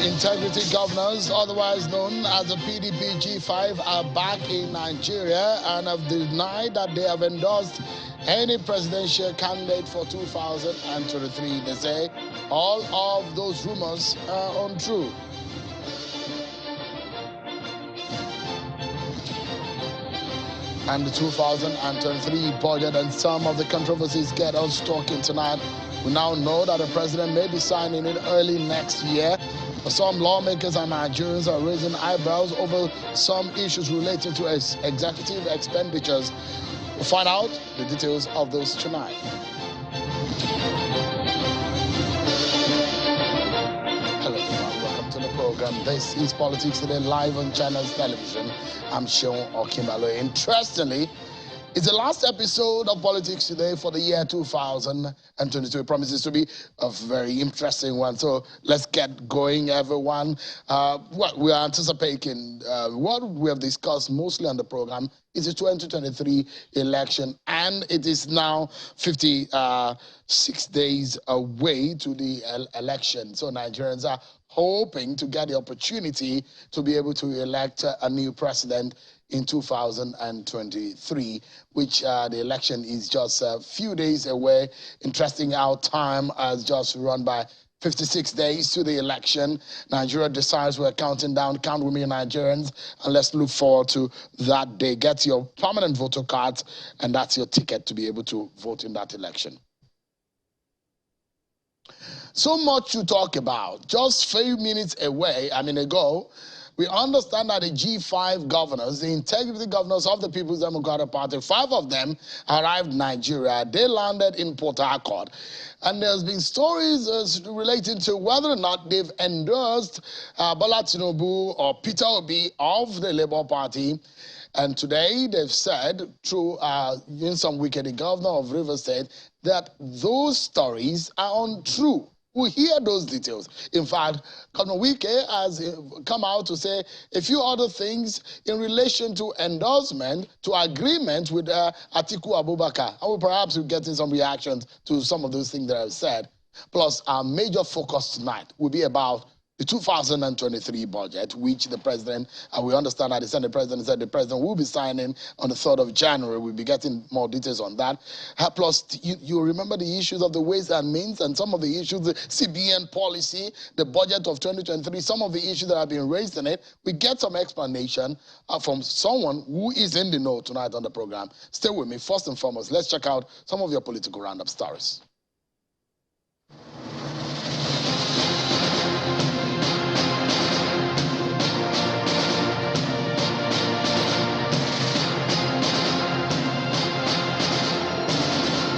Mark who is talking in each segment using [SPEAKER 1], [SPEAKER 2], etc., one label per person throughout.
[SPEAKER 1] The Integrity Governors, otherwise known as the PDP G5, are back in Nigeria and have denied that they have endorsed any presidential candidate for 2023. They say all of those rumors are untrue. And the 2023 budget and some of the controversies get us talking tonight. We now know that the president may be signing it early next year. Some lawmakers and Nigerians are raising eyebrows over some issues related to executive expenditures. We'll find out the details of those tonight. Hello everyone, welcome to the program. This is Politics Today, live on Channels Television. I'm Sean Okimbalo. Interestingly, it's the last episode of Politics Today for the year 2022. It promises to be a very interesting one. So let's get going, everyone. What we are anticipating, what we have discussed mostly on the program is the 2023 election, and it is now 56 days away to the election. So Nigerians are hoping to get the opportunity to be able to elect a new president in 2023, which the election is just a few days away. Interesting how time has just run by. 56 days to the election. Nigeria decides we're counting down. Count with me, Nigerians, and let's look forward to that day. Get your permanent voter cards, and that's your ticket to be able to vote in that election. So much to talk about. Just a few minutes ago, we understand that the G5 governors, the integrity governors of the People's Democratic Party, 5 of them arrived in Nigeria. They landed in Port Harcourt. And there's been stories relating to whether or not they've endorsed Bola Tinubu or Peter Obi of the Labour Party. And today they've said, through Nyesom Wike, the governor of Rivers State, that those stories are untrue. We'll hear those details. In fact, Governor Wike has come out to say a few other things in relation to endorsement, to agreement with Atiku Abubakar. And we'll perhaps be getting some reactions to some of those things that I've said. Plus, our major focus tonight will be about the 2023 budget, which the president, and we understand that the Senate president said the president will be signing on the 3rd of January. We'll be getting more details on that. Plus, you remember the issues of the Ways and Means and some of the issues, the CBN policy, the budget of 2023, some of the issues that have been raised in it. We get some explanation from someone who is in the know tonight on the program. Stay with me. First and foremost, let's check out some of your political roundup stories.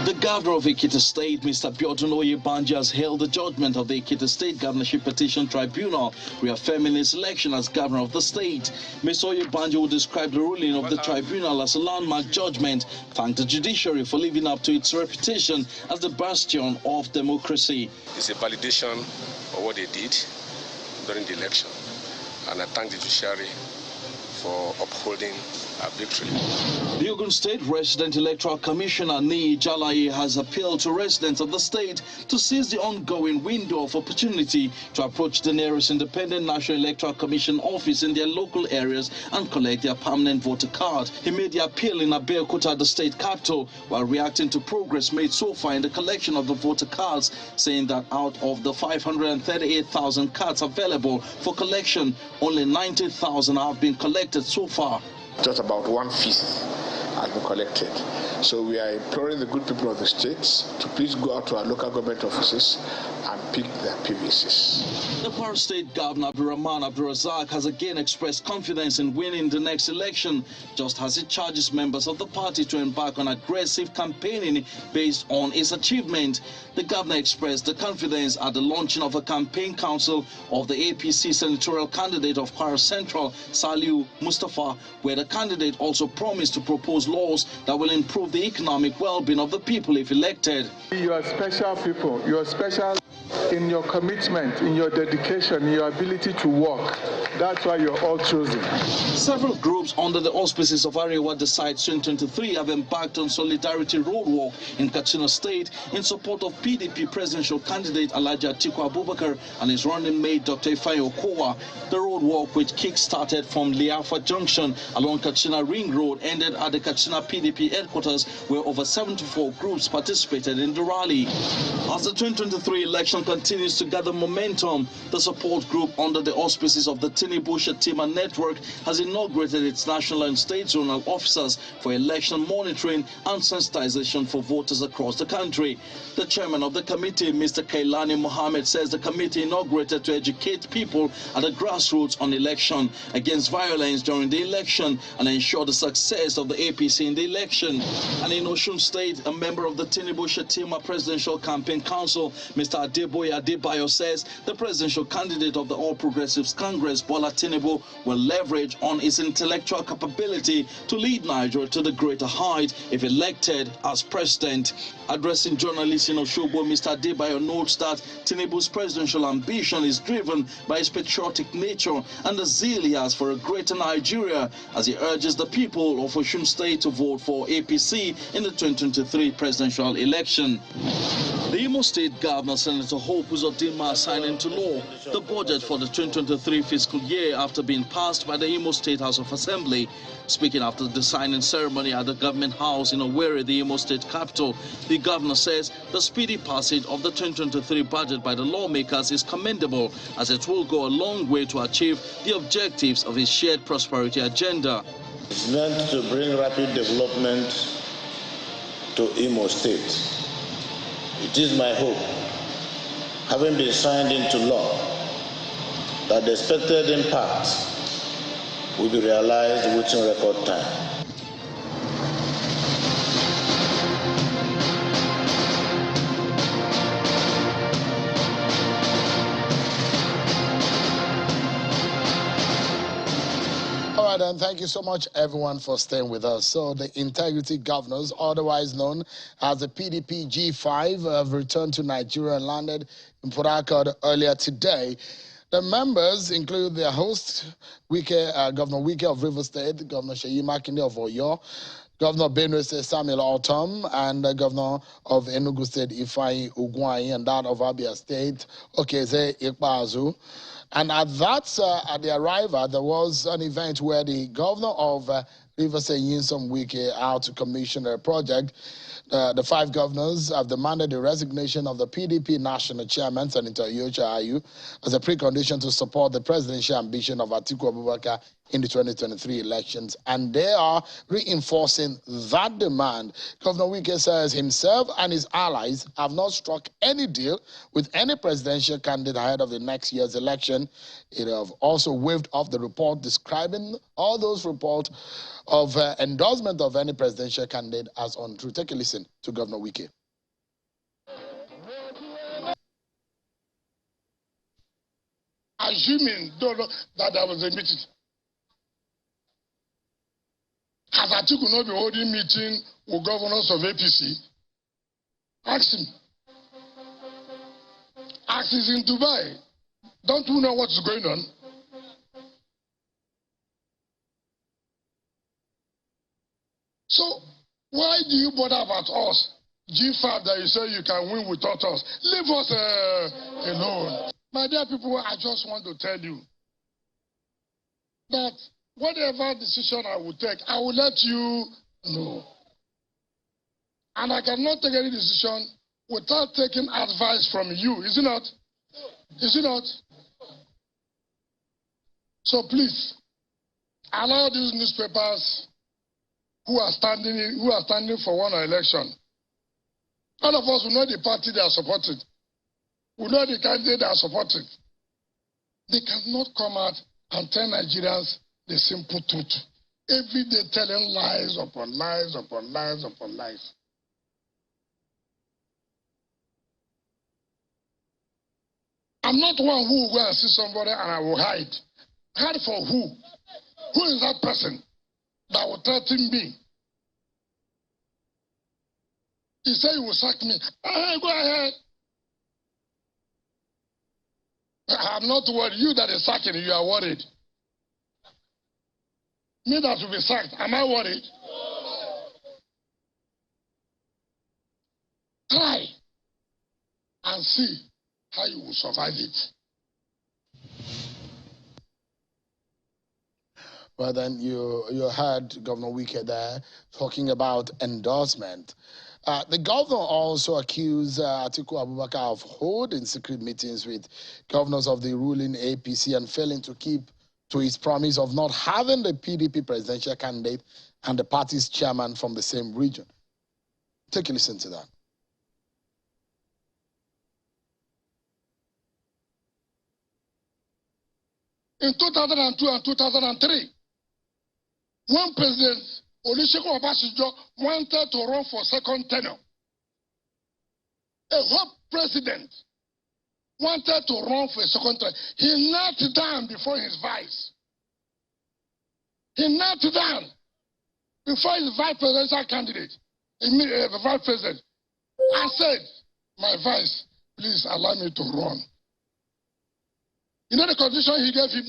[SPEAKER 2] The governor of Ekiti State, Mr. Biodun Oyebanje, has hailed the judgment of the Ekiti State Governorship Petition Tribunal, reaffirming his election as governor of the state. Mr. Oyebanje will describe the ruling of the tribunal as a landmark judgment, thank the judiciary for living up to its reputation as the bastion of democracy.
[SPEAKER 3] It's a validation of what they did during the election, and I thank the judiciary for upholding our victory.
[SPEAKER 2] The Ogun State Resident Electoral Commissioner Niyi Jalaye has appealed to residents of the state to seize the ongoing window of opportunity to approach the nearest independent National Electoral Commission office in their local areas and collect their permanent voter card. He made the appeal in Abeokuta, the state capital, while reacting to progress made so far in the collection of the voter cards, saying that out of the 538,000 cards available for collection, only 90,000 have been collected so far.
[SPEAKER 4] Just about 1/5 has been collected. So we are imploring the good people of the states to please go out to our local government offices and pick their PVCs.
[SPEAKER 2] The Kwara State Governor Abdurrahman Abdurrazak has again expressed confidence in winning the next election, just as he charges members of the party to embark on aggressive campaigning based on his achievement. The governor expressed the confidence at the launching of a campaign council of the APC senatorial candidate of Kwara Central, Saliu Mustafa, where the candidate also promised to propose laws that will improve the economic well-being of the people if elected.
[SPEAKER 5] You are special people. You are special. in your commitment, in your dedication, in your ability to work. That's why you're all chosen.
[SPEAKER 2] Several groups under the auspices of Arewa Decide 2023 have embarked on solidarity road walk in Katsina State in support of PDP presidential candidate Alhaji Atiku Abubakar and his running mate Dr. Ifeanyi Okowa. The road walk, which kick-started from Liafa Junction along Katsina Ring Road, ended at the Katsina PDP headquarters, where over 74 groups participated in the rally. As the 2023 election continues to gather momentum, the support group under the auspices of the Tinubu Shetima Network has inaugurated its national and state zonal officers for election monitoring and sensitization for voters across the country. The chairman of the committee, Mr. Kailani Mohammed, says the committee inaugurated to educate people at the grassroots on election, against violence during the election, and ensure the success of the APC in the election. And in Osun State, a member of the Tinubu Shetima Presidential Campaign Council, Mr. Adeboye Adebayo, says the presidential candidate of the All Progressives Congress, Bola Tinubu, will leverage on his intellectual capability to lead Nigeria to the greater height if elected as president. Addressing journalists in Osogbo, Mr. Adebayo notes that Tinubu's presidential ambition is driven by his patriotic nature and the zeal he has for a greater Nigeria, as he urges the people of Osun State to vote for APC in the 2023 presidential election. The Imo State Governor, Senator Hope Uzodinma, signed into law the budget for the 2023 fiscal year after being passed by the Imo State House of Assembly. Speaking after the signing ceremony at the Government House in Owerri, the Imo State capital, the governor says the speedy passage of the 2023 budget by the lawmakers is commendable, as it will go a long way to achieve the objectives of his shared prosperity agenda.
[SPEAKER 6] It's meant to bring rapid development to Imo State. It is my hope, having been signed into law, that the expected impact will be realized within record time.
[SPEAKER 1] All right, and thank you so much, everyone, for staying with us. So the Integrity Governors, otherwise known as the PDP G5, have returned to Nigeria and landed in Port Harcourt earlier today. The members include their host, Governor Wike of Rivers State, Governor Seyi Makinde of Oyo, Governor Benue State Samuel Ortom, and the Governor of Enugu State Ifeanyi Ugwuanyi, and that of Abia State, Okeze Ikpeazu. And at the arrival, there was an event where the Governor of Rivers State, Nyesom Wike, out to commission a project. The five governors have demanded the resignation of the PDP national chairman, Senator Iyorchia Ayu, as a precondition to support the presidential ambition of Atiku Abubakar in the 2023 elections. And they are reinforcing that demand. Governor Wike says himself and his allies have not struck any deal with any presidential candidate ahead of the next year's election. It have also waved off the report describing all those reports of endorsement of any presidential candidate as untrue. Take a listen to Governor Wike.
[SPEAKER 7] Assuming that there was a meeting, has Atiku not been holding meeting with governors of APC? Ask him. Ask he's in Dubai. Don't you know what's going on? So why do you bother about us? G5 that you say you can win without us. Leave us alone. My dear people, I just want to tell you that whatever decision I will take, I will let you know. And I cannot take any decision without taking advice from you. Is it not? Is it not? So please, allow these newspapers who are standing for one election. All of us will know the party they are supporting. We know the candidate they are supporting. They cannot come out and tell Nigerians the simple truth. Every day telling lies upon lies upon lies upon lies. I'm not one who will go and see somebody and I will hide. Hide for who? Who is that person that will threaten me? He said he will sack me. Go ahead. I'm not worried. You that is sacking, you are worried. Me that will be sacked, am I worried? Try and see how you will survive it.
[SPEAKER 1] Well, then you heard Governor Wike there talking about endorsement. The governor also accused Atiku Abubakar of holding secret meetings with governors of the ruling APC and failing to keep to his promise of not having the PDP presidential candidate and the party's chairman from the same region. Take a listen to that.
[SPEAKER 7] In 2002 and 2003, when President Olusegun Obasanjo wanted to run for second tenure, a whole president wanted to run for a second tenure, he knelt down before his vice. He knelt down before his vice presidential candidate, the vice president, and said, "My vice, please allow me to run." You know the condition he gave him?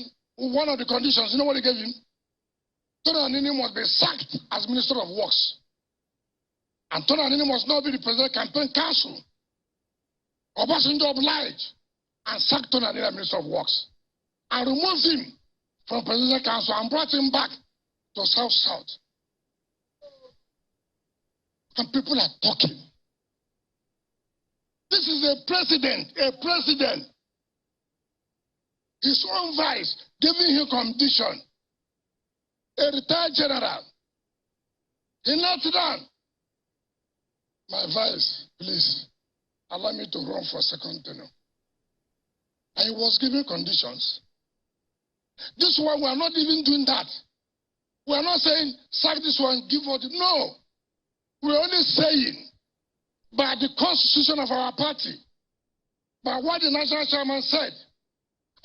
[SPEAKER 7] One of the conditions, you know what he gave him? Tony Anini must be sacked as Minister of Works. And Tony Anini must not be the President Campaign Council. Obasanjo obliged and sacked Tony Anini as Minister of Works. And removed him from Presidential Council and brought him back to South-South. And people are talking. This is a president. His own vice giving him condition. A retired general. He knelt down. "My vice, please allow me to run for second tenure." And he was given conditions. This one, we are not even doing that. We are not saying, sack this one, give what. No. We are only saying, by the constitution of our party, by what the national chairman said,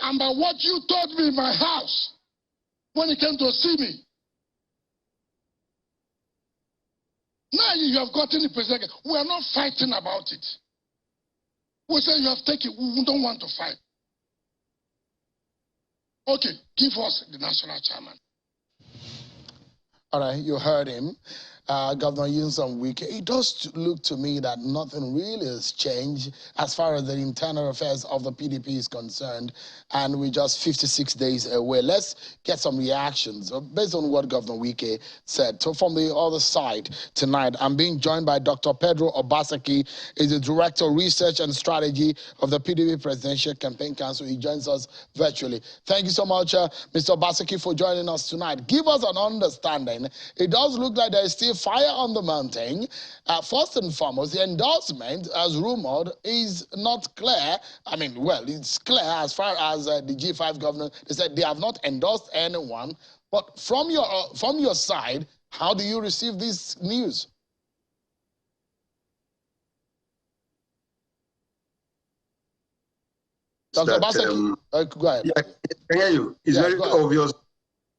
[SPEAKER 7] and by what you told me in my house when he came to see me. Now you have gotten the president. We are not fighting about it. We say you have taken, we don't want to fight. Okay, give us the national chairman.
[SPEAKER 1] All right, you heard him. Governor Nyesom Wike, it does look to me that nothing really has changed as far as the internal affairs of the PDP is concerned, and we're just 56 days away. Let's get some reactions based on what Governor Wike said. So from the other side tonight, I'm being joined by Dr. Pedro Obaseki, is the Director of Research and Strategy of the PDP Presidential Campaign Council. He joins us virtually. Thank you so much, Mr. Obaseki, for joining us tonight. Give us an understanding. It does look like there is still fire on the mountain. First and foremost, the endorsement, as rumored, is not clear. I mean, well, it's clear as far as the G5 governor. They said they have not endorsed anyone. But from your side, how do you receive this news? Dr. Obaseki, go ahead.
[SPEAKER 8] Yeah, I can hear you. It's
[SPEAKER 1] Yeah,
[SPEAKER 8] very obvious.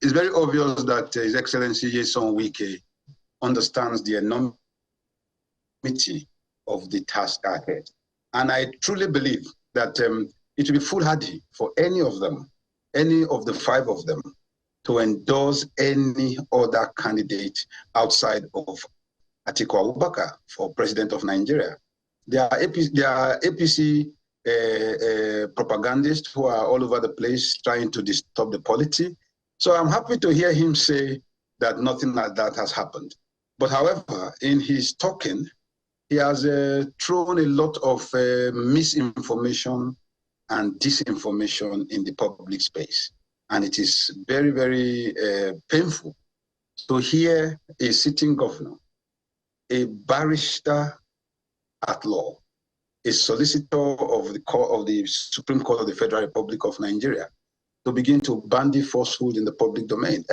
[SPEAKER 8] It's very obvious that His Excellency Nyesom Wike understands the enormity of the task ahead. And I truly believe that it will be foolhardy for any of them, any of the five of them, to endorse any other candidate outside of Atiku Abubakar for president of Nigeria. There are APC propagandists who are all over the place trying to disturb the polity. So I'm happy to hear him say that nothing like that has happened. But however, in his talking, he has thrown a lot of misinformation and disinformation in the public space. And it is very, very painful to hear a sitting governor, a barrister at law, a solicitor of the Supreme Court of the Federal Republic of Nigeria, to begin to bandy falsehood in the public domain.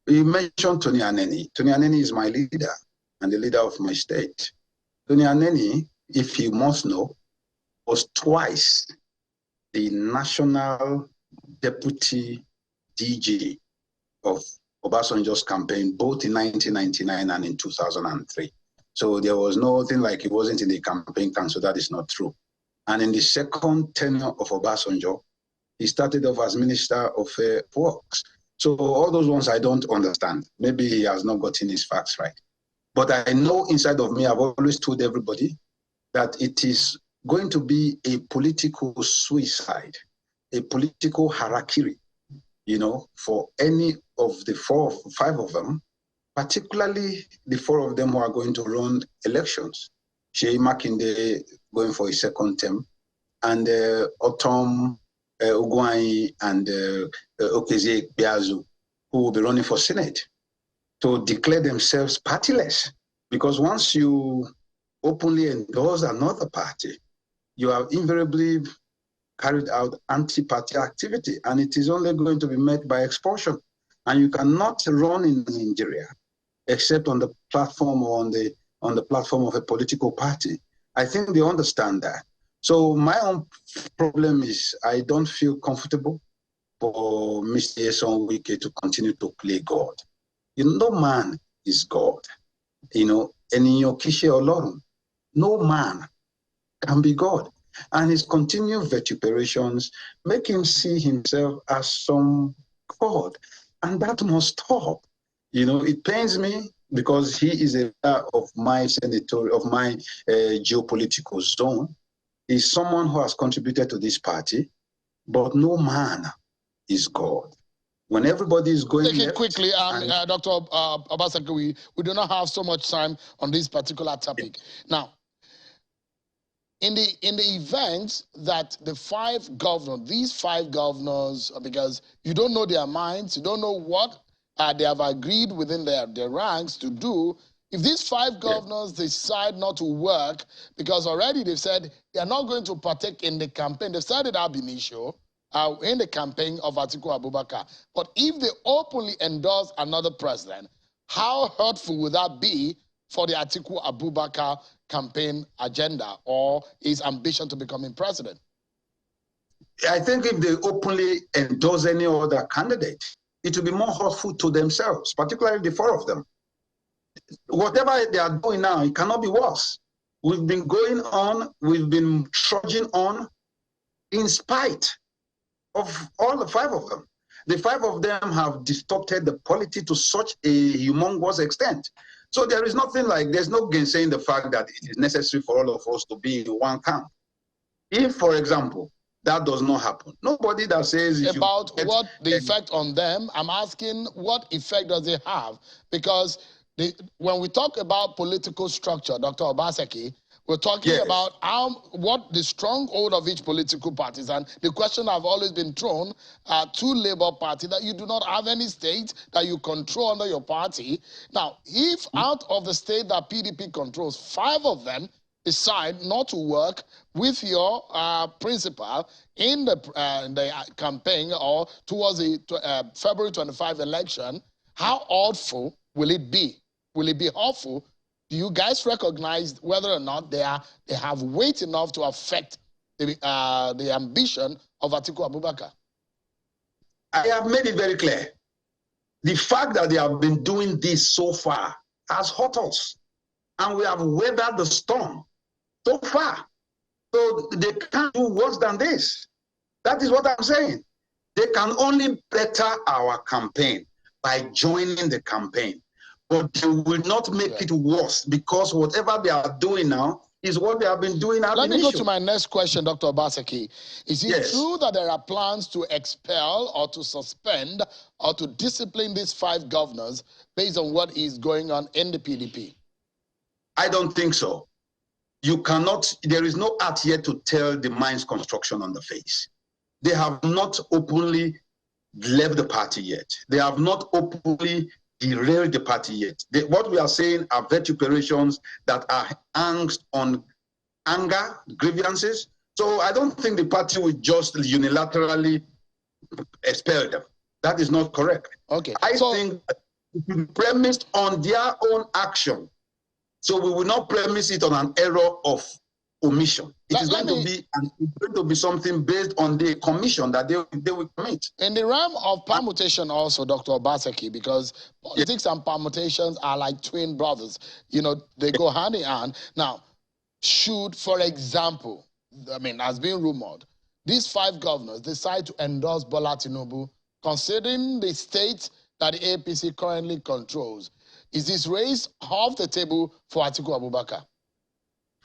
[SPEAKER 8] You mentioned Tony Aneni. Tony Aneni is my leader and the leader of my state. Tony Aneni, if you must know, was twice the national deputy DG of Obasanjo's campaign, both in 1999 and in 2003. So there was nothing like he wasn't in the campaign council. That is not true. And in the second tenure of Obasanjo, He started off as Minister of Works. So all those ones I don't understand. Maybe he has not gotten his facts right. But I know inside of me, I've always told everybody that it is going to be a political suicide, a political harakiri, for any of the 4 or 5 of them, particularly the 4 of them who are going to run elections. Sheyi Makinde going for a second term, and Otom Ugwuanyi and Okezie Biazu, who will be running for Senate, to declare themselves partyless. Because once you openly endorse another party, you have invariably carried out anti-party activity, and it is only going to be met by expulsion. And you cannot run in Nigeria except on the platform or on the platform of a political party. I think they understand that. So my own problem is I don't feel comfortable for Mr. Nyesom Wike to continue to play God. No man is God. And in your Kishe Olorun, no man can be God. And his continued vituperations make him see himself as some God. And that must stop. It pains me because he is a part of my geopolitical zone. He's someone who has contributed to this party, but no man is God. When everybody is going
[SPEAKER 1] Take it quickly, Dr. Obaseki, we do not have so much time on this particular topic. Now, in the event that these 5 governors, because you don't know their minds, you don't know what they have agreed within their ranks to do, if these 5 governors decide not to work, because already they've said they are not going to partake in the campaign, they've started ab initio in the campaign of Atiku Abubakar. But if they openly endorse another president, how hurtful would that be for the Atiku Abubakar campaign agenda or his ambition to becoming president?
[SPEAKER 8] I think if they openly endorse any other candidate, it will be more hurtful to themselves, particularly the 4 of them. Whatever they are doing now, it cannot be worse. We've been going on, we've been trudging on in spite of all the 5 of them. The 5 of them have distorted the polity to such a humongous extent. So there is nothing there's no gainsaying the fact that it is necessary for all of us to be in one camp. If, for example, that does not happen, nobody that says...
[SPEAKER 1] About what the effect on them, I'm asking what effect does it have? Because when we talk about political structure, Dr. Obaseki, we're talking about what the stronghold of each political party is. And the question I've always been thrown to Labour Party, that you do not have any state that you control under your party. Now, if out of the state that PDP controls, 5 of them decide not to work with your principal in the campaign or towards the February 25 election, how awful will it be? Will it be awful? Do you guys recognize whether or not they have weight enough to affect the ambition of Atiku Abubakar?
[SPEAKER 8] I have made it very clear. The fact that they have been doing this so far has hurt us. And we have weathered the storm so far. So they can't do worse than this. That is what I'm saying. They can only better our campaign by joining the campaign. But they will not make it worse, because whatever they are doing now is what they have been doing.
[SPEAKER 1] Let me go to my next question, Dr. Obaseki. Is it true that there are plans to expel or to suspend or to discipline these 5 governors based on what is going on in the PDP?
[SPEAKER 8] I don't think so. You cannot, there is no art yet to tell the mind's construction on the face. They have not openly left the party yet. They have not openly derailed the party yet. What we are saying are vituperations that are angst on anger, grievances. So I don't think the party will just unilaterally expel them. That is not correct.
[SPEAKER 1] Okay.
[SPEAKER 8] I think it's premised on their own action. So we will not premise it on an error of omission. It is going to be something based on the commission that they will commit.
[SPEAKER 1] In the realm of permutation also, Dr. Obaseki, because politics and permutations are like twin brothers. They go hand in hand. Now, should, for example, has been rumored, these 5 governors decide to endorse Bola Tinubu, considering the state that the APC currently controls, is this race off the table for Atiku Abubakar?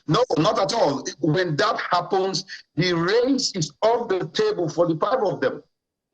[SPEAKER 8] No, not at all. When that happens, the race is off the table for the 5 of them.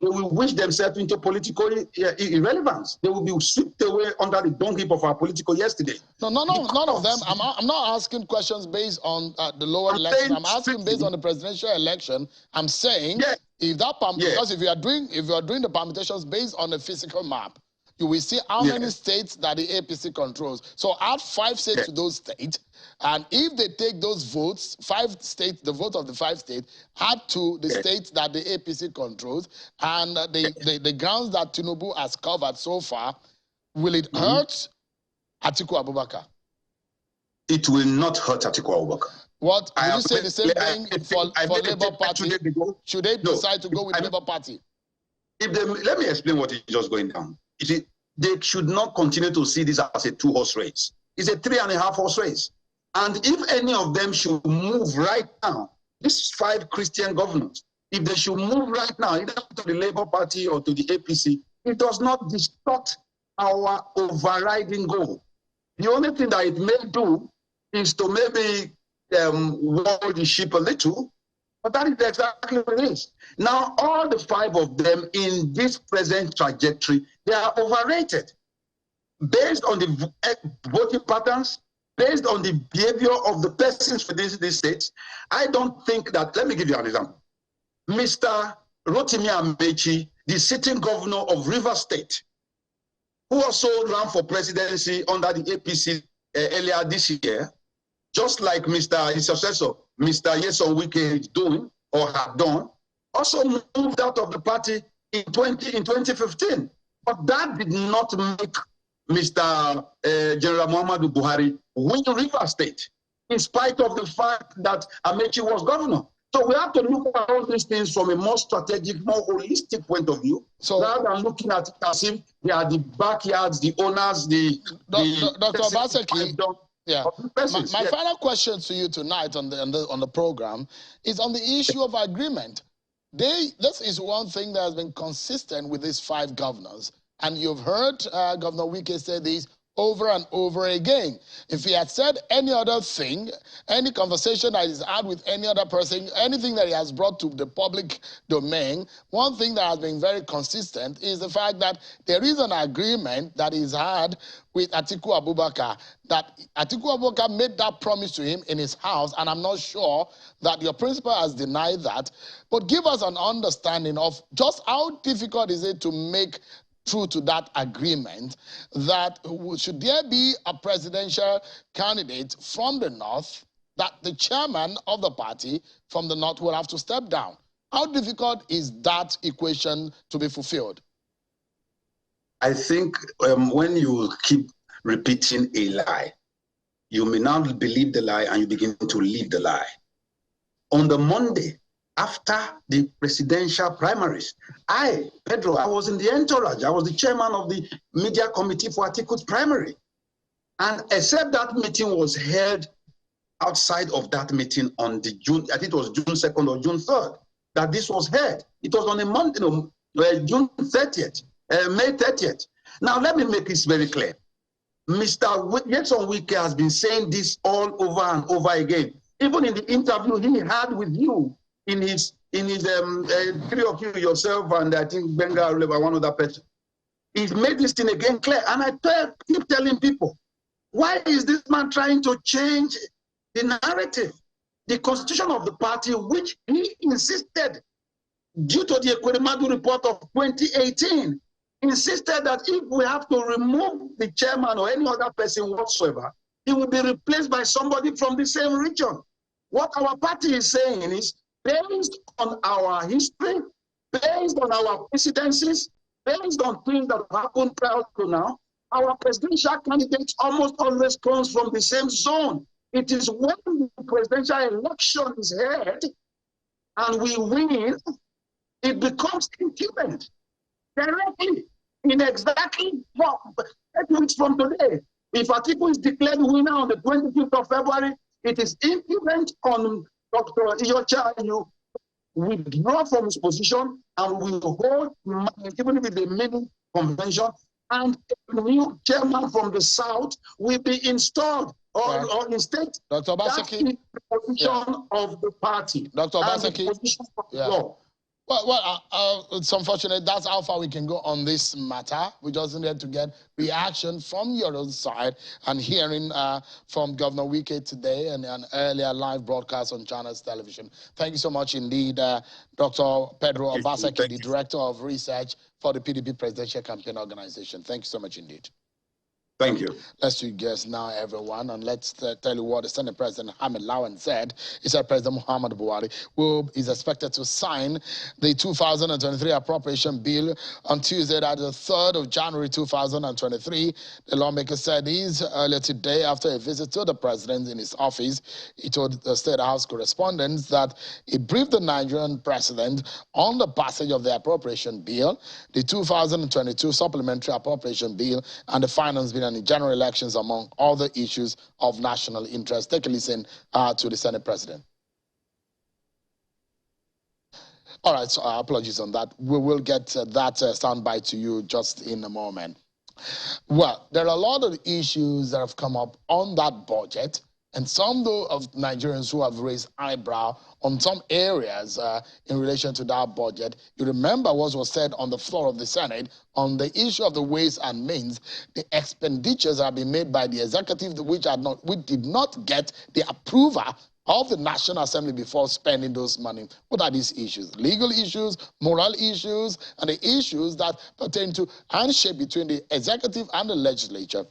[SPEAKER 8] They will wish themselves into political irrelevance. They will be swept away under the dung heap of our political yesterday.
[SPEAKER 1] No, none of them. I'm not asking questions based on the lower election. I'm asking based on the presidential election. I'm saying if that because if you are doing the permutations based on the physical map, you will see how many states that the APC controls. So add 5 states to those states, and if they take those votes, 5 states, the vote of the 5 states, add to the states that the APC controls, and the grounds that Tinubu has covered so far, will it hurt Atiku Abubakar?
[SPEAKER 8] It will not hurt Atiku Abubakar.
[SPEAKER 1] What would you say the same thing for Labour Party? Should they decide to go with Labour Party?
[SPEAKER 8] Let me explain what is just going down. They should not continue to see this as a 2-horse race. It's a 3.5-horse race. And if any of them should move right now, these 5 Christian governors, if they should move right now, either to the Labour Party or to the APC, it does not distort our overriding goal. The only thing that it may do is to maybe wall the ship a little, but that is exactly what it is. Now, all the 5 of them in this present trajectory, they are overrated. Based on the voting patterns, based on the behavior of the persons within these states, I don't think that, let me give you an example. Mr. Rotimi Amechi, the sitting governor of Rivers State, who also ran for presidency under the APC earlier this year, just like his successor, Mr. Nyesom Wike is doing or had done, also moved out of the party in 2015. But that did not make Mr. General Muhammadu Buhari win Rivers State, in spite of the fact that Amechi was governor. So we have to look at all these things from a more strategic, more holistic point of view, rather than looking at it as if they are the backyards, the owners,
[SPEAKER 1] Dr. Obaseki, my final question to you tonight on the program is on the issue of agreement. This is one thing that has been consistent with these 5 governors, and you've heard Governor Wike say this over and over again. If he had said any other thing, any conversation that he's had with any other person, anything that he has brought to the public domain, one thing that has been very consistent is the fact that there is an agreement that he's had with Atiku Abubakar, that Atiku Abubakar made that promise to him in his house, and I'm not sure that your principal has denied that. But give us an understanding of just how difficult is it to make true to that agreement, that should there be a presidential candidate from the north, that the chairman of the party from the north will have to step down. How difficult is that equation to be fulfilled?
[SPEAKER 8] I think when you keep repeating a lie, you may now believe the lie and you begin to live the lie. On the Monday, after the presidential primaries, Pedro, I was in the entourage. I was the chairman of the media committee for Atiku's primary. And except that meeting was held outside of that meeting on the June, I think it was June 2nd or June 3rd, that this was held. It was on a Monday, June 30th, May 30th. Now, let me make this very clear. Mr. Nyesom Wike has been saying this all over and over again. Even in the interview he had with you, in his 3 of you, yourself, and I think Benga, one other person, he's made this thing again clear. And I keep telling people, why is this man trying to change the narrative? The constitution of the party, which he insisted, due to the Ekweremadu report of 2018, insisted that if we have to remove the chairman or any other person whatsoever, he will be replaced by somebody from the same region. What our party is saying is, based on our history, based on our presidencies, based on things that have happened prior to now, our presidential candidate almost always comes from the same zone. It is when the presidential election is held and we win, it becomes incumbent directly in exactly 8 weeks from today. If Atiku is declared winner on the 25th of February, it is incumbent on Dr. Iyocha withdraw from his position and we will hold, even if it's a mini convention, and a new chairman from the South will be installed or instead.
[SPEAKER 1] Dr. Obaseki,
[SPEAKER 8] that's the position of the party.
[SPEAKER 1] Dr. Obaseki,
[SPEAKER 8] and the position of the law.
[SPEAKER 1] Well, it's unfortunate. That's how far we can go on this matter. We just needed to get reaction from your own side and hearing from Governor Wike today and an earlier live broadcast on Channels Television. Thank you so much indeed, Dr. Pedro Obaseki, the Director of Research for the PDP Presidential Campaign Organization. Thank you so much indeed.
[SPEAKER 8] Thank you.
[SPEAKER 1] Let's do guess now, everyone, and let's tell you what the Senate President Hamid Lawan said. He said President Muhammad Buhari is expected to sign the 2023 appropriation bill on Tuesday, that is the 3rd of January 2023. The lawmaker said this earlier today after a visit to the president in his office. He told the State House correspondents that he briefed the Nigerian president on the passage of the appropriation bill, the 2022 supplementary appropriation bill, and the finance bill and the general elections, among other issues of national interest. Take a listen to the Senate President. All right, so apologies on that. We will get that soundbite to you just in a moment. Well, there are a lot of issues that have come up on that budget, and some, though, of Nigerians who have raised eyebrow on some areas in relation to that budget. You remember what was said on the floor of the Senate on the issue of the ways and means. The expenditures have been made by the executive which did not get the approval of the National Assembly before spending those money. What are these issues? Legal issues, moral issues, and the issues that pertain to handshake between the executive and the legislature.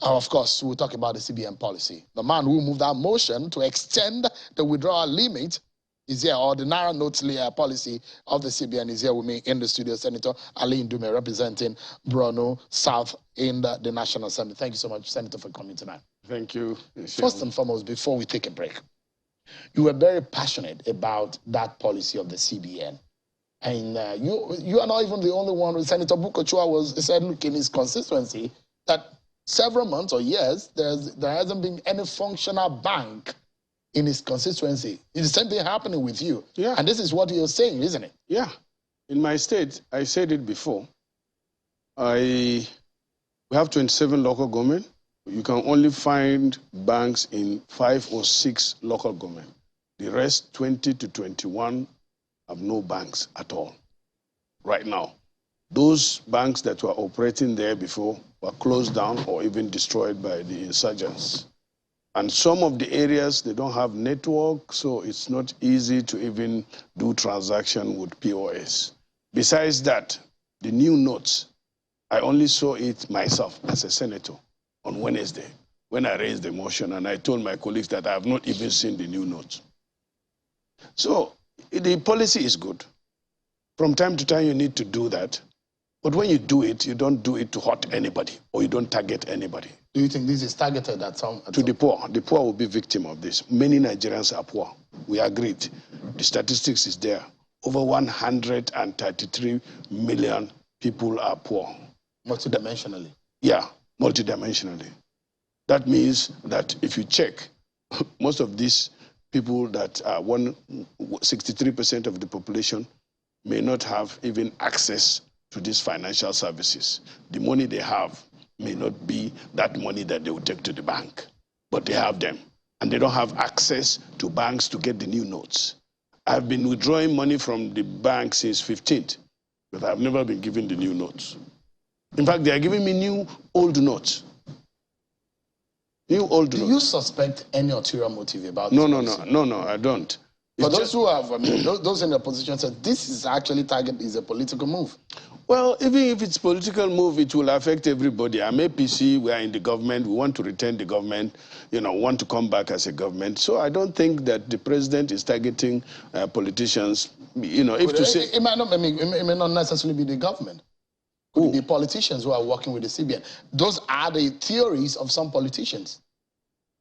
[SPEAKER 1] Of course, we'll talk about the CBN policy. The man who moved that motion to extend the withdrawal limit is here, or the Naira Notes policy of the CBN is here with me in the studio. Senator Ali Ndume, representing Borno South in the National Assembly. Thank you so much, Senator, for coming tonight.
[SPEAKER 9] Thank you.
[SPEAKER 1] First and foremost, before we take a break, you were very passionate about that policy of the CBN. And you are not even the only one. Senator Bukochua said, look, in his constituency, that several months or years, there hasn't been any functional bank in his constituency. It's the same thing happening with you.
[SPEAKER 9] Yeah.
[SPEAKER 1] And this is what you're saying, isn't it?
[SPEAKER 9] Yeah. In my state, I said it before, we have 27 local government. You can only find banks in 5 or 6 local government. The rest, 20 to 21, have no banks at all right now. Those banks that were operating there before were closed down or even destroyed by the insurgents. And some of the areas, they don't have network, so it's not easy to even do transaction with POS. Besides that, the new notes, I only saw it myself as a senator on Wednesday when I raised the motion, and I told my colleagues that I have not even seen the new notes. So the policy is good. From time to time, you need to do that. But when you do it, you don't do it to hurt anybody, or you don't target anybody.
[SPEAKER 1] Do you think this is targeted at some?
[SPEAKER 9] To the poor. The poor will be victim of this. Many Nigerians are poor. We agreed. The statistics is there. Over 133 million people are poor.
[SPEAKER 1] Multidimensionally.
[SPEAKER 9] Yeah, multidimensionally. That means that if you check, most of these people that are 63% of the population may not have even access to these financial services. The money they have may not be that money that they will take to the bank, but they have them. And they don't have access to banks to get the new notes. I've been withdrawing money from the bank since 15th, but I've never been given the new notes. In fact, they are giving me new old notes. New old notes.
[SPEAKER 1] Do you suspect any ulterior motive about this?
[SPEAKER 9] No, I don't.
[SPEAKER 1] For those who have, those in the opposition said this is actually is a political move.
[SPEAKER 9] Well, even if it's political move, it will affect everybody. I'm APC, we are in the government, we want to retain the government, want to come back as a government. So I don't think that the president is targeting politicians,
[SPEAKER 1] It may not necessarily be the government. Could it be politicians who are working with the CBN? Those are the theories of some politicians.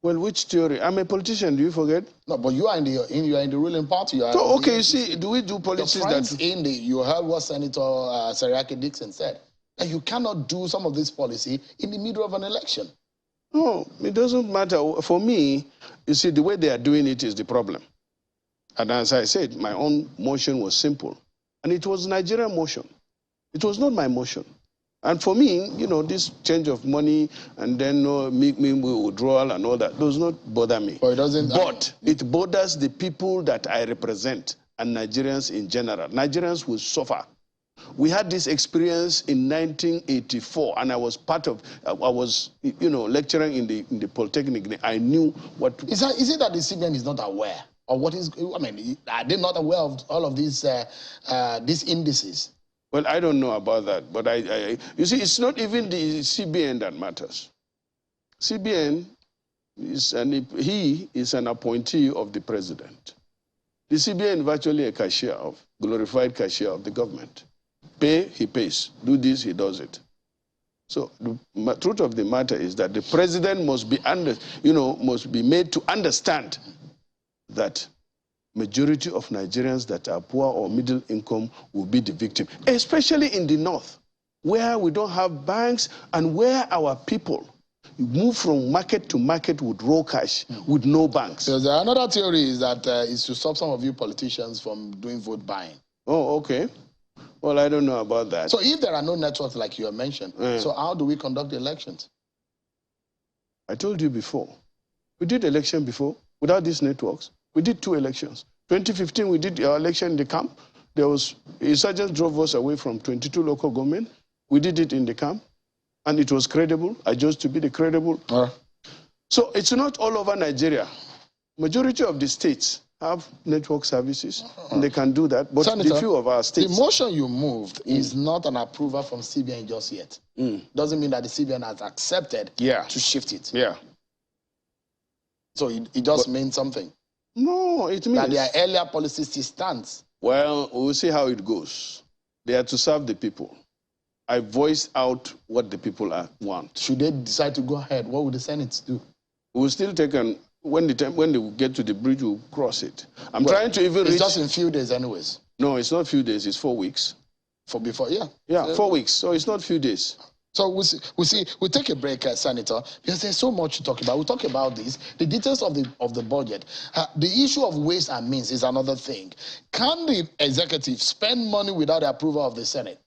[SPEAKER 9] Well, which theory? I'm a politician, do you forget?
[SPEAKER 1] No, but you are in the ruling party.
[SPEAKER 9] So, okay, you see, do we do politics that...
[SPEAKER 1] You heard what Senator Seriake Dixon said, that you cannot do some of this policy in the middle of an election.
[SPEAKER 9] No, it doesn't matter. For me, you see, the way they are doing it is the problem. And as I said, my own motion was simple. And it was Nigerian motion. It was not my motion. And for me, you know, this change of money and then me withdrawal and all that does not bother me.
[SPEAKER 1] But it doesn't.
[SPEAKER 9] But it bothers the people that I represent and Nigerians in general. Nigerians will suffer. We had this experience in 1984, and I was part of. I was, you know, lecturing in the Polytechnic. I knew what.
[SPEAKER 1] Is it that the CBN is not aware, or what is? I mean, are they not aware of all of these indices?
[SPEAKER 9] Well, I don't know about that, but you see, it's not even the CBN that matters. CBN is he is an appointee of the president. The CBN is virtually a cashier glorified cashier of the government. Pay, he pays. Do this, he does it. So the truth of the matter is that the president must be must be made to understand that majority of Nigerians that are poor or middle income will be the victim, especially in the north, where we don't have banks and where our people move from market to market with raw cash, with no banks.
[SPEAKER 1] So another theory is that is to stop some of you politicians from doing vote buying.
[SPEAKER 9] Oh, okay. Well, I don't know about that.
[SPEAKER 1] So if there are no networks like you have mentioned, so how do we conduct the elections?
[SPEAKER 9] I told you before. We did election before without these networks. We did 2 elections. 2015, we did our election in the camp. There was, insurgents drove us away from 22 local government. We did it in the camp, and it was credible. I chose to be the credible. So it's not all over Nigeria. Majority of the states have network services, and they can do that. But
[SPEAKER 1] Senator,
[SPEAKER 9] the few of our states...
[SPEAKER 1] The motion you moved is not an approval from CBN just yet. Doesn't mean that the CBN has accepted to shift it.
[SPEAKER 9] Yeah.
[SPEAKER 1] So it just means something.
[SPEAKER 9] No, it means...
[SPEAKER 1] that their earlier policy still stands.
[SPEAKER 9] Well, we'll see how it goes. They are to serve the people. I voiced out what the people want.
[SPEAKER 1] Should they decide to go ahead, what would the Senate do?
[SPEAKER 9] We'll still take when they get to the bridge, we'll cross it. I'm trying to even reach...
[SPEAKER 1] It's just in few days anyways.
[SPEAKER 9] No, it's not few days, it's 4 weeks. Yeah, 4 weeks, so it's not few days.
[SPEAKER 1] So we'll take a break, Senator, because there's so much to talk about. We'll talk about this, the details of the budget. The issue of ways and means is another thing. Can the executive spend money without the approval of the Senate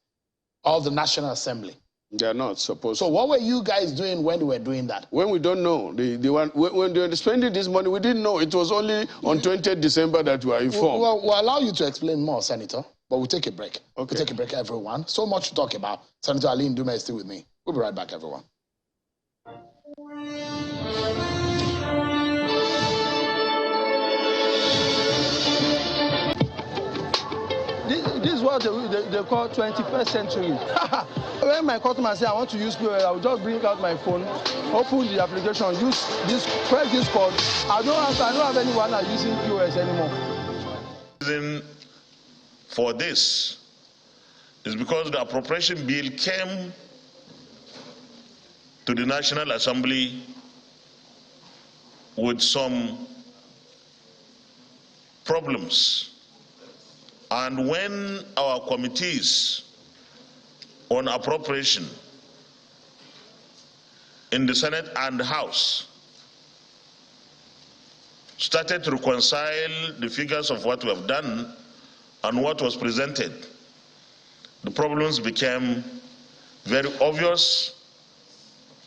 [SPEAKER 1] or the National Assembly?
[SPEAKER 9] They're not supposed
[SPEAKER 1] to. So what were you guys doing when they were doing that?
[SPEAKER 9] When we don't know. When they were spending this money, we didn't know. It was only on 20th December that we were informed.
[SPEAKER 1] We'll allow you to explain more, Senator. But we'll take a break. Okay. We'll take a break, everyone. So much to talk about. Senator Ali Ndume is still with me. We'll be right back, everyone.
[SPEAKER 5] This is what they call 21st century. When my customer say I want to use POS, I will just bring out my phone, open the application, use this, press this code. I don't have anyone that using POS anymore.
[SPEAKER 10] For this is because the appropriation bill came to the National Assembly with some problems. And when our committees on appropriation in the Senate and the House started to reconcile the figures of what we have done and what was presented, the problems became very obvious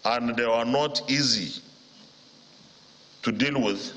[SPEAKER 10] and they were not easy to deal with.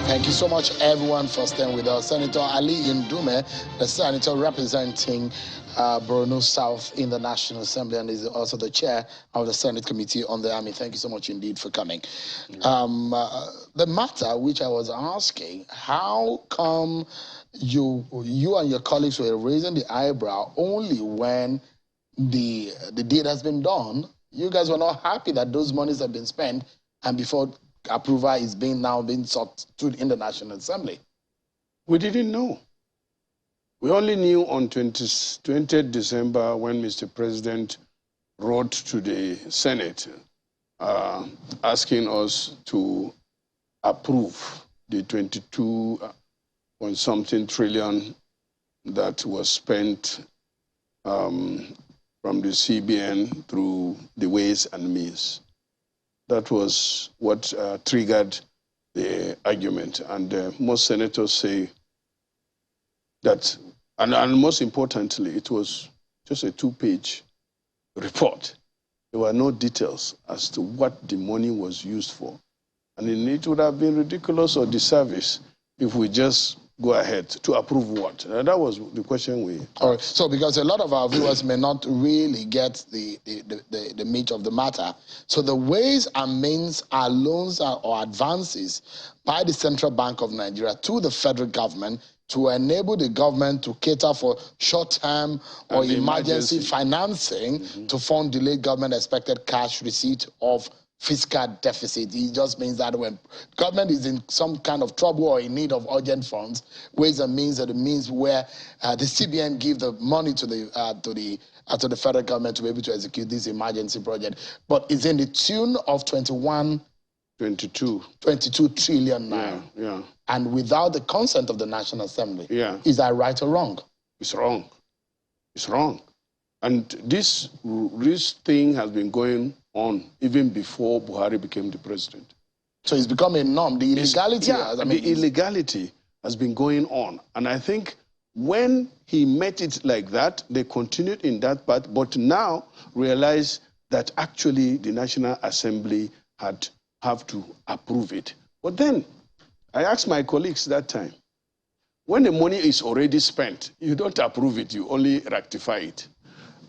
[SPEAKER 1] Thank you so much, everyone, for staying with us. Senator Ali Ndume, the senator representing Borno South in the National Assembly, and is also the chair of the Senate Committee on the Army. Thank you so much indeed for coming. The matter which I was asking, how come you and your colleagues were raising the eyebrow only when the deed has been done? You guys were not happy that those monies have been spent, and before approval is now being sought in the National Assembly.
[SPEAKER 9] We didn't know. We only knew on 20th December when Mr. President wrote to the Senate asking us to approve the 22 point something trillion that was spent from the CBN through the Ways and Means. That was what triggered the argument. And most senators say that, and most importantly, it was just a 2-page report. There were no details as to what the money was used for. And it would have been ridiculous or disservice if we just go ahead to approve what? That was the question we asked.
[SPEAKER 1] All right. So because a lot of our viewers may not really get the meat of the matter, so the Ways and Means are loans or advances by the Central Bank of Nigeria to the federal government to enable the government to cater for short-term or emergency financing to fund delayed government expected cash receipt of fiscal deficit. It just means that when government is in some kind of trouble or in need of urgent funds, Ways and Means are the means where the CBN give the money to the federal government to be able to execute this emergency project. But it's in the tune of 22 trillion naira.
[SPEAKER 9] Yeah.
[SPEAKER 1] And without the consent of the National Assembly.
[SPEAKER 9] Yeah.
[SPEAKER 1] Is that right or wrong?
[SPEAKER 9] It's wrong. It's wrong. And this thing has been going on even before Buhari became the president.
[SPEAKER 1] So it's become a norm. The illegality,
[SPEAKER 9] the illegality has been going on. And I think when he met it like that, they continued in that path, but now realize that actually the National Assembly have to approve it. But then I asked my colleagues that time, when the money is already spent, you don't approve it, you only rectify it.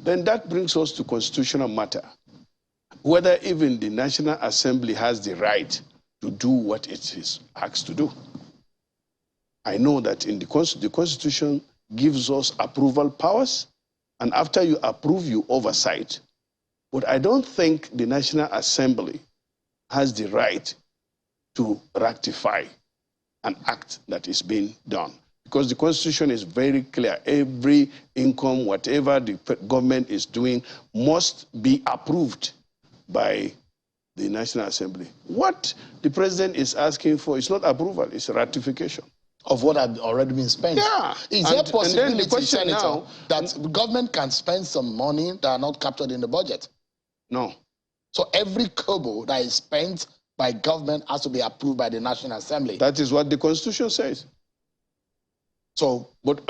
[SPEAKER 9] Then that brings us to constitutional matter, whether even the National Assembly has the right to do what it is asked to do. I know that in the Constitution gives us approval powers, and after you approve, you oversight. But I don't think the National Assembly has the right to rectify an act that is being done. Because the Constitution is very clear. Every income, whatever the government is doing, must be approved by the National Assembly. What the president is asking for is not approval, it's ratification.
[SPEAKER 1] Of what had already been spent.
[SPEAKER 9] Yeah.
[SPEAKER 1] Is there a possibility, Senator,
[SPEAKER 9] now,
[SPEAKER 1] that the government can spend some money that are not captured in the budget?
[SPEAKER 9] No.
[SPEAKER 1] So every kobo that is spent by government has to be approved by the National Assembly.
[SPEAKER 9] That is what the Constitution says.
[SPEAKER 1] So,
[SPEAKER 9] but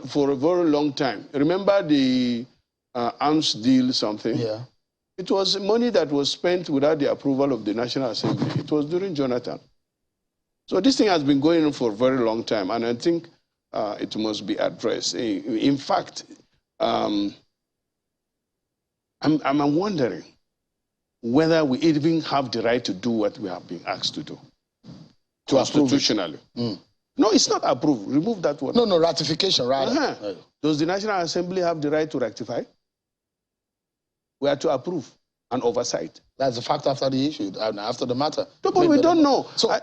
[SPEAKER 9] for a very long time, remember the arms deal something?
[SPEAKER 1] Yeah.
[SPEAKER 9] It was money that was spent without the approval of the National Assembly. It was during Jonathan. So this thing has been going on for a very long time, and I think it must be addressed. In fact, I'm wondering whether we even have the right to do what we have been asked to do. Constitutionally. No, it's not approved. Remove that word.
[SPEAKER 1] No, ratification, rather.
[SPEAKER 9] Does the National Assembly have the right to rectify? We are to approve and oversight.
[SPEAKER 1] That's a fact after the issue, after the matter.
[SPEAKER 9] No, but we don't know.
[SPEAKER 1] So, I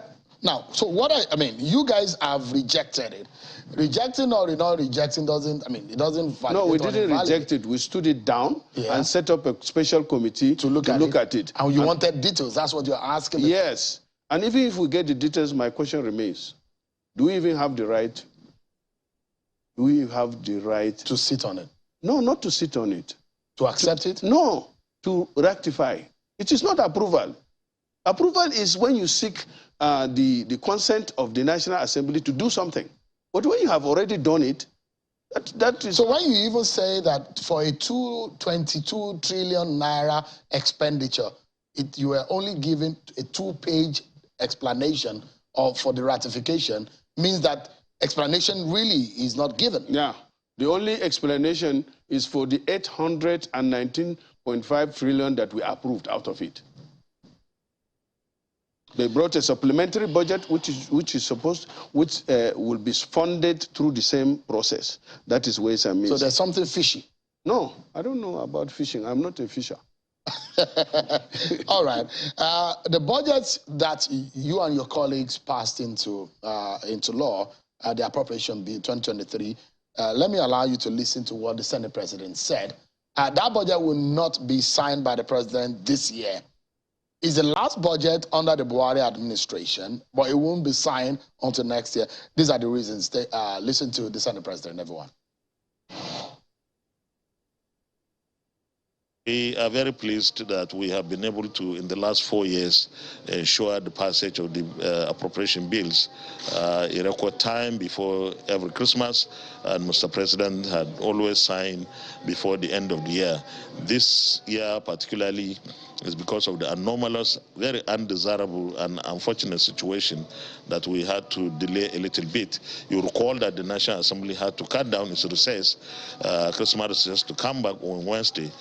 [SPEAKER 1] mean, you guys have rejected it. Rejecting or not rejecting doesn't, it doesn't validate.
[SPEAKER 9] No, we didn't reject it. We stood it down and set up a special committee to look at it.
[SPEAKER 1] And you wanted details. That's what you're asking.
[SPEAKER 9] Yes. And even if we get the details, my question remains. Do we even have the right? Do we have the right
[SPEAKER 1] to sit on it?
[SPEAKER 9] No, not to sit on it.
[SPEAKER 1] To accept it?
[SPEAKER 9] No, to rectify. It is not approval. Approval is when you seek the consent of the National Assembly to do something. But when you have already done it, that is...
[SPEAKER 1] So when you even say that for a 22 trillion naira expenditure, you were only given a 2-page explanation for the ratification, means that explanation really is not given.
[SPEAKER 9] Yeah. The only explanation is for the 819.5 trillion that we approved out of it. They brought a supplementary budget which will be funded through the same process. That is Ways and Means.
[SPEAKER 1] So there's something fishy.
[SPEAKER 9] No, I don't know about fishing. I'm not a fisher.
[SPEAKER 1] All right. The budgets that you and your colleagues passed into law, the appropriation bill 2023, let me allow you to listen to what the Senate President said. That budget will not be signed by the President this year. It's the last budget under the Buhari administration, but it won't be signed until next year. These are the reasons. Listen to the Senate President, everyone.
[SPEAKER 10] We are very pleased that we have been able to, in the last 4 years, ensure the passage of the appropriation bills in record time before every Christmas, and Mr. President had always signed before the end of the year. This year particularly is because of the anomalous, very undesirable and unfortunate situation that we had to delay a little bit. You recall that the National Assembly had to cut down its recess, Christmas recess, to come back on Wednesday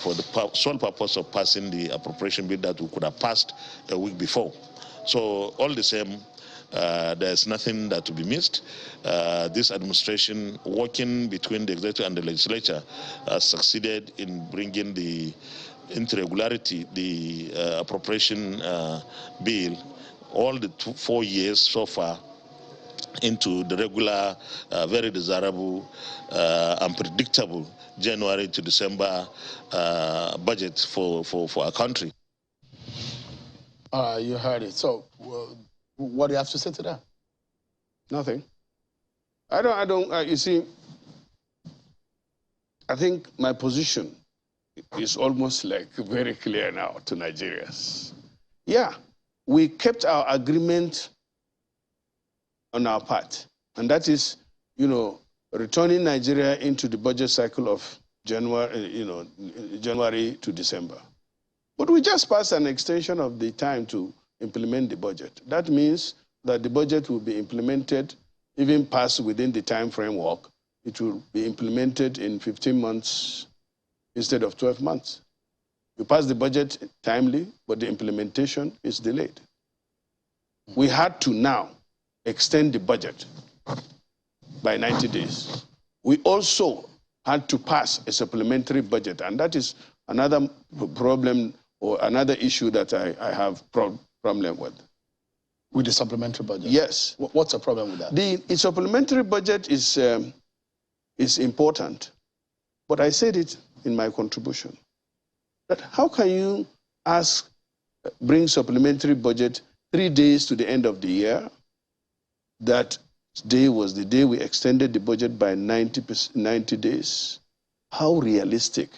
[SPEAKER 10] for the sole purpose of passing the appropriation bill that we could have passed a week before. So all the same, there's nothing that to be missed. This administration, working between the executive and the legislature, has succeeded in bringing into regularity the appropriation bill all the 4 years so far into the regular, very desirable and predictable January to December budget for our country.
[SPEAKER 1] You heard it. So, what do you have to say to that?
[SPEAKER 9] Nothing. You see, I think my position is almost like very clear now to Nigerians. Yeah, we kept our agreement on our part, and that is, returning Nigeria into the budget cycle of January to December. But we just passed an extension of the time to implement the budget. That means that the budget will be implemented, even passed within the time framework. It will be implemented in 15 months instead of 12 months. You pass the budget timely, but the implementation is delayed. We had to now extend the budget by 90 days. We also had to pass a supplementary budget, and that is another problem or another issue that I have problem with.
[SPEAKER 1] With the supplementary budget?
[SPEAKER 9] Yes.
[SPEAKER 1] What's the problem with that?
[SPEAKER 9] The supplementary budget is important, but I said it in my contribution, that how can you bring supplementary budget 3 days to the end of the year? That day was the day we extended the budget by 90 days. How realistic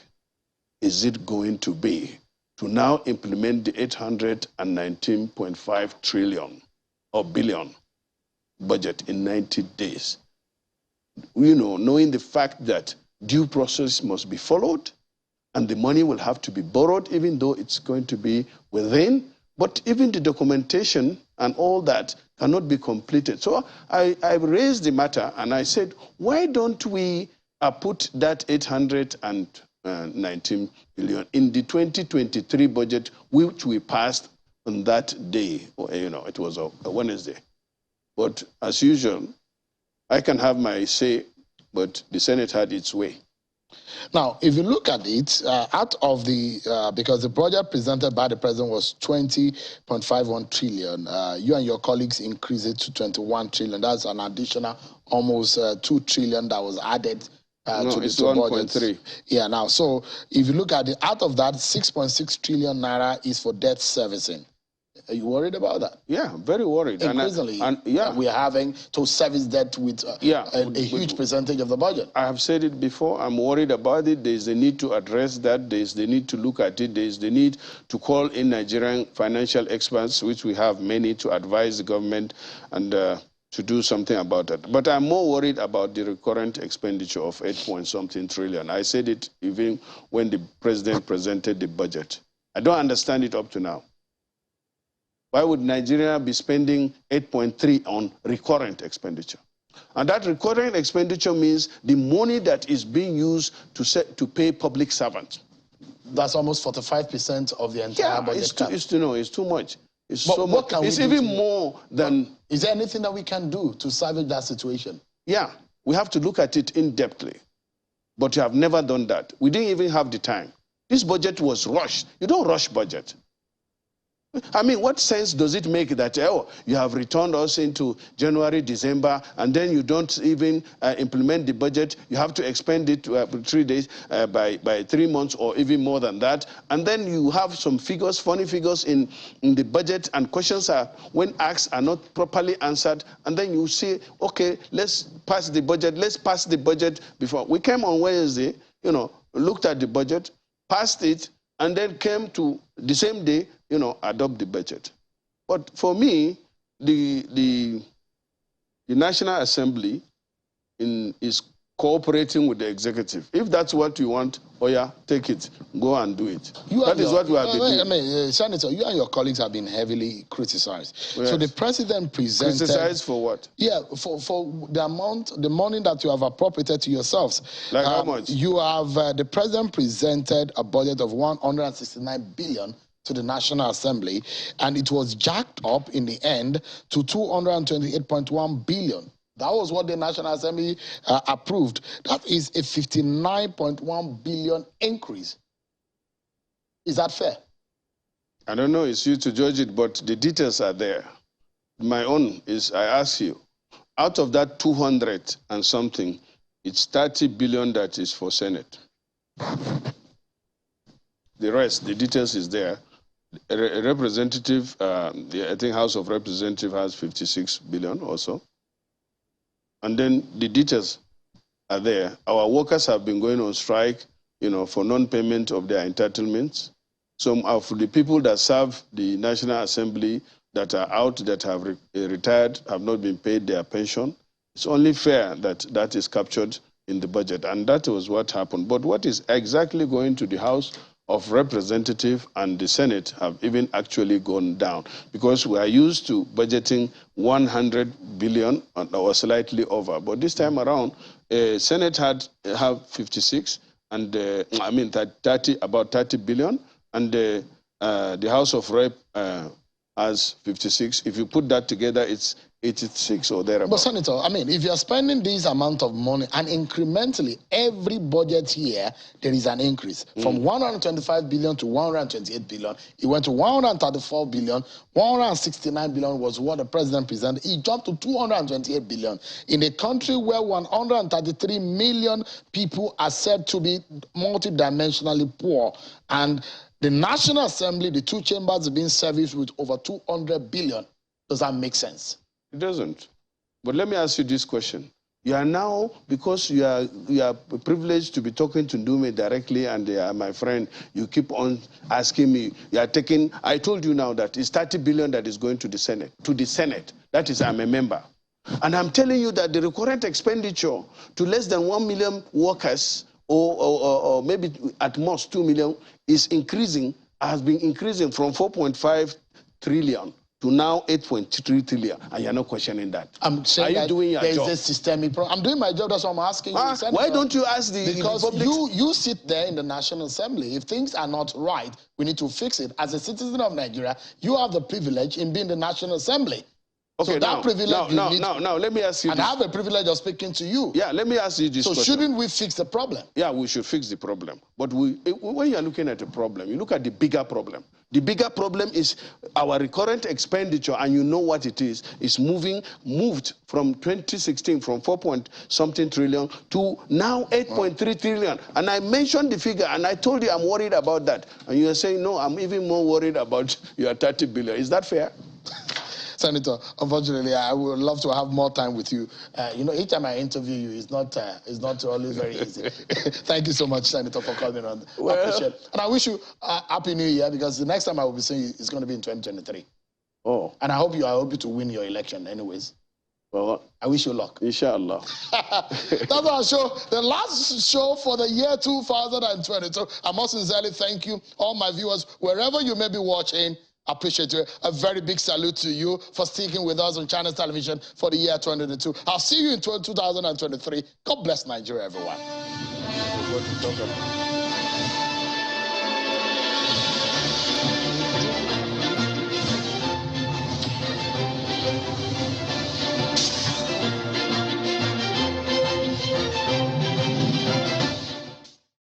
[SPEAKER 9] is it going to be to now implement the 819.5 trillion or billion budget in 90 days? Knowing the fact that due process must be followed and the money will have to be borrowed, even though it's going to be within, but even the documentation and all that cannot be completed. So I raised the matter and I said, why don't we put that 819 billion in the 2023 budget, which we passed on that day, or it was a Wednesday. But as usual, I can have my say, but the Senate had its way.
[SPEAKER 1] Now, if you look at it, out of the, because the budget presented by the president was 20.51 trillion, you and your colleagues increased it to 21 trillion. That's an additional almost 2 trillion that was added to the budget.
[SPEAKER 9] 1.3.
[SPEAKER 1] Yeah, now, so if you look at it, out of that, 6.6 trillion naira is for debt servicing. Are you worried about that?
[SPEAKER 9] Yeah, very worried.
[SPEAKER 1] Increasingly, we are having to service debt with a huge percentage of the budget.
[SPEAKER 9] I have said it before, I'm worried about it. There's the need to address that. There's the need to look at it. There's the need to call in Nigerian financial experts, which we have many, to advise the government and to do something about it. But I'm more worried about the recurrent expenditure of 8-point-something trillion. I said it even when the president presented the budget. I don't understand it up to now. Why would Nigeria be spending 8.3 on recurrent expenditure? And that recurrent expenditure means the money that is being used to pay public servants.
[SPEAKER 1] That's almost 45% of the entire budget.
[SPEAKER 9] It's too much. It's
[SPEAKER 1] but
[SPEAKER 9] so
[SPEAKER 1] what
[SPEAKER 9] much.
[SPEAKER 1] Can
[SPEAKER 9] it's
[SPEAKER 1] we
[SPEAKER 9] even more than...
[SPEAKER 1] Is there anything that we can do to salvage that situation?
[SPEAKER 9] Yeah, we have to look at it in-depthly. But you have never done that. We didn't even have the time. This budget was rushed. You don't rush budget. I mean, what sense does it make that, oh, you have returned us into January, December, and then you don't even implement the budget? You have to expend it 3 days by 3 months or even more than that. And then you have some figures, funny figures in the budget, and questions are, when asked, are not properly answered. And then you say, okay, let's pass the budget. Let's pass the budget before. We came on Wednesday, you know, looked at the budget, passed it, and then came to the same day, you know, adopt the budget. But for me, the National Assembly is cooperating with the executive. If that's what you want, oh yeah, take it, go and do it. That is what we have been doing.
[SPEAKER 1] I mean, Senator, you and your colleagues have been heavily criticized.
[SPEAKER 9] Yes.
[SPEAKER 1] So the president presented...
[SPEAKER 9] Criticized for what?
[SPEAKER 1] Yeah, for the amount, the money that you have appropriated to yourselves.
[SPEAKER 9] Like how much?
[SPEAKER 1] You have, the president presented a budget of 169 billion to the National Assembly, and it was jacked up in the end to 228.1 billion. That was what the National Assembly approved. That is a 59.1 billion increase. Is that fair?
[SPEAKER 9] I don't know, it's you to judge it, but the details are there. My own is, I ask you, out of that 200 and something, it's 30 billion that is for Senate. The rest, the details is there. A representative, I think House of Representatives has 56 billion also. And then the details are there. Our workers have been going on strike, you know, for non-payment of their entitlements. Some of the people that serve the National Assembly that are out, that have retired, have not been paid their pension. It's only fair that that is captured in the budget, and that was what happened. But what is exactly going to the House of Representatives and the Senate have even actually gone down, because we are used to budgeting 100 billion or slightly over. But this time around, Senate have 56, and I mean 30, about 30 billion, and the House of Rep has 56. If you put that together, it's 86 or thereabouts.
[SPEAKER 1] But Senator, I mean, if you're spending this amount of money and incrementally every budget year, there is an increase from 125 billion to 128 billion. It went to 134 billion. 169 billion was what the president presented. It jumped to 228 billion in a country where 133 million people are said to be multidimensionally poor. And the National Assembly, the two chambers, are being serviced with over 200 billion. Does that make sense?
[SPEAKER 9] It doesn't. But let me ask you this question. You are now, because you are privileged to be talking to Ndume directly, and my friend, you keep on asking me, you are taking, I told you now that it's 30 billion that is going to the Senate. That is, I'm a member. And I'm telling you that the recurrent expenditure to less than 1 million workers, or maybe at most 2 million, is increasing, has been increasing from 4.5 trillion to now 8.3 trillion, and you're not questioning that.
[SPEAKER 1] I'm saying
[SPEAKER 9] are you doing your job?
[SPEAKER 1] There's a systemic problem. I'm doing my job, that's what I'm asking you. Senator.
[SPEAKER 9] Why don't you ask the
[SPEAKER 1] Because
[SPEAKER 9] public?
[SPEAKER 1] you sit there in the National Assembly. If things are not right, we need to fix it. As a citizen of Nigeria, you have the privilege in being the National Assembly.
[SPEAKER 9] Okay,
[SPEAKER 1] so that privilege
[SPEAKER 9] now, let me ask you
[SPEAKER 1] and
[SPEAKER 9] this.
[SPEAKER 1] I have the privilege of speaking to you.
[SPEAKER 9] Yeah, let me ask you this
[SPEAKER 1] So
[SPEAKER 9] question.
[SPEAKER 1] shouldn't we fix the problem?
[SPEAKER 9] Yeah, we should fix the problem. But when you're looking at a problem, you look at the bigger problem. The bigger problem is our recurrent expenditure, and you know what it is. It's moved from 2016, from 4-point-something trillion to now 8.3 trillion. And I mentioned the figure, and I told you I'm worried about that. And you are saying, no, I'm even more worried about your 30 billion. Is that fair?
[SPEAKER 1] Senator, unfortunately, I would love to have more time with you. You know, each time I interview you, it's not always very easy. Thank you so much, Senator, for coming on. I appreciate it. And I wish you a Happy New Year, because the next time I will be seeing you is going to be in 2023.
[SPEAKER 9] Oh.
[SPEAKER 1] And I hope you to win your election anyways.
[SPEAKER 9] Well,
[SPEAKER 1] I wish you luck.
[SPEAKER 9] Inshallah.
[SPEAKER 1] That's our show. The last show for the year 2022. I must sincerely thank you, all my viewers, wherever you may be watching. I appreciate you. A very big salute to you for sticking with us on Channels Television for the year 2022. I'll see you in 2023. God bless Nigeria, everyone.